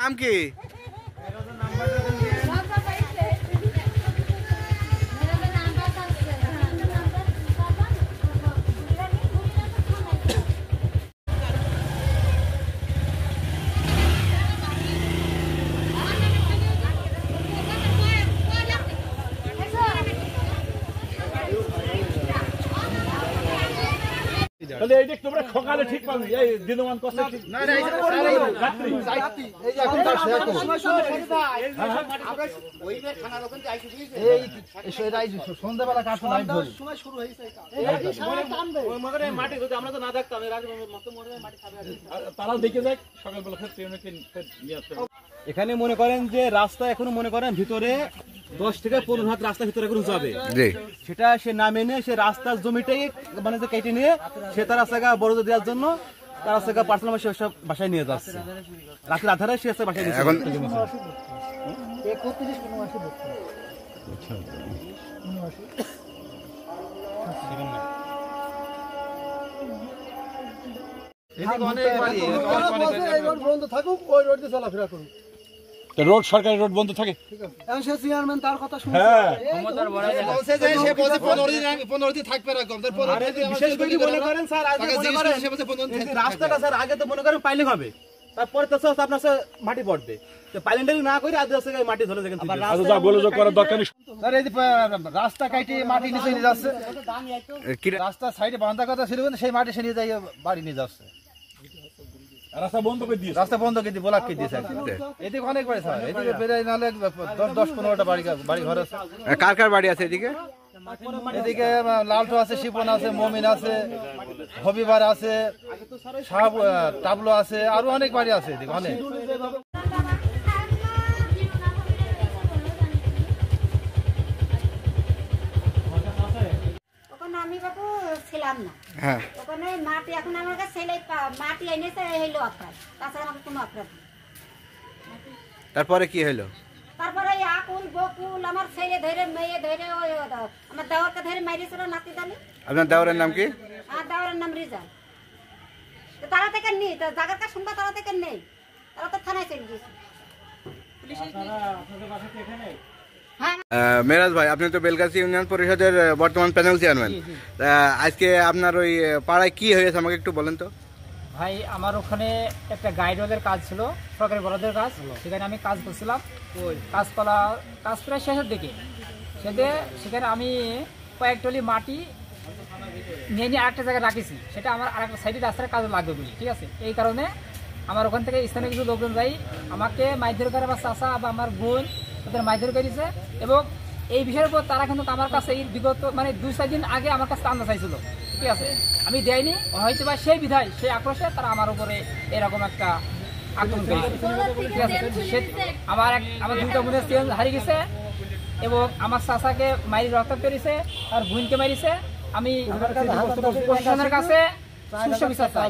নাম কি? তাহলে এই যে তোমরা সকালে ঠিক পাবি এই দিনমান কষ্ট ঠিক না না রাত্রি এই যে এখন তার শেয়ার করব ওই যে খানা দোকান যে আইছি দিয়েছে এই সেটা আইছি সন্ধ্যাবেলা কাটু নাই ধরি সময় শুরু হইছে এই সময় কামবে ওই মগরে মাটি যদি আমরা তো না দেখতাম এই রাত মত মরে মাটি খাবে তারাও দেখে যাক সকালবেলা ফের ট্রেনকে নিয়ে আসতে। এখানে মনে করেন যে রাস্তা এখনো মনে করেন ভিতরে 10 থেকে 15 হাত রাস্তা ভিতরে এখন যাবে, সেটা সে নামে নিয়ে সে রাস্তার জমিটাই মানে যে কেটে নিয়ে সে তার রাস্তাটা বড় দেওয়ার জন্য তার রাস্তাটা পার্সোনাল সব বাসায় নিয়ে যাচ্ছে। রাতের আধারে সে বাসায় নিয়ে এখন বন্ধ থাকুক ওই রোড দিয়ে চলাফেরা করুন। রোড সরকারি রোড বন্ধ থাকে তার কথা শুনে রাস্তাটা স্যার আগে তো মনে করেন পাইলে হবে, তারপরে তো আপনার মাটি পড়বে পাইলেন্টারি না করে আজ মাটি ধরে দেখেন রাস্তা কাটি মাটি নিচে নিয়ে যাচ্ছে, রাস্তা সাইডে বাঁধা কথা ছিল সেই মাটি সে নিয়ে যাই বাড়ি নিয়ে যাচ্ছে। রাস্তা বন্ধ করে দিয়ে ব্লক করে দিয়েছে। এদিকে অনেক বাড়ি স্যার, এদিকে বেড়াই নাহলে 10-15টা বাড়ি ঘর আছে। কার কার বাড়ি আছে এদিকে? এদিকে লালটু আছে, শিপন আছে, মমিন আছে, হবিবার আছে, টাবলো আছে, আরো অনেক বাড়ি আছে এদিকে অনেক। আমি বাবু ছিলাম না ওখানে মাটি এখন আমার কাছে ছেলে মাটি এনেছে হইলো অপরাধ, তাছাড়া আমাকে কোনো অপরাধ নেই। তারপরে কি হলো? তারপরে আকুল বকুল আমার ছেলে ধরে মেয়ে ধরে ওই আমার দেওয়ারকে ধরে মারিয়েছিল নাতি দানি। আপনার দেওয়ারের নাম কি? আর দেওয়ারের নাম রিজাল। তারা থেকে নেই তো জায়গার কাছে শুনবা, তারা থেকে নেই, তারা তো থানায় চলে গিয়েছে। মেরাজ ভাই, আপনি তো বেলগাছি ইউনিয়ন পরিষদের বর্তমান প্যানেল চেয়ারম্যান, আজকে আপনার ওই পাড়ায় কি হয়েছে আমাকে একটু বলেন তো। ভাই আমার ওখানে একটা গাইডওয়ালের কাজ ছিল, সরকারি বরাদ্দের কাজ, সেখানে আমি কাজ করছিলাম। কাজ প্রায় শেষের দিকে সেখানে আমি কয়েক টলি মাটি নিয়ে আরেকটা জায়গায় রাখিছি, সেটা আমার আরেকটা সাইডে রাস্তার কাজে লাগবে বলি, ঠিক আছে। এই কারণে আমার ওখান থেকে স্থানীয় কিছু লোকজন যাই আমাকে মাইধর করে বা চাচা বা আমার বোন ওদের মাইধর করেছে, এবং এই বিষয়ের উপর তারা কিন্তু আমার কাছে এই বিগত মানে 2-4 দিন আগে আমার কাছে আনতে চাইছিল, ঠিক আছে। আমি দেয়নি, হয়তো বা সেই বিধায় সেই আক্রোশে তারা আমার উপরে এরকম একটা আক্রমণ করেছে, ঠিক আছে। আমার 2টা বোনের চেন হারিয়ে গেছে এবং আমার চাচাকে মারি রক্ত করেছে, আর বোনকে মারিছে। আমি প্রশাসনের কাছে সুষ্ঠু বিচার চাই।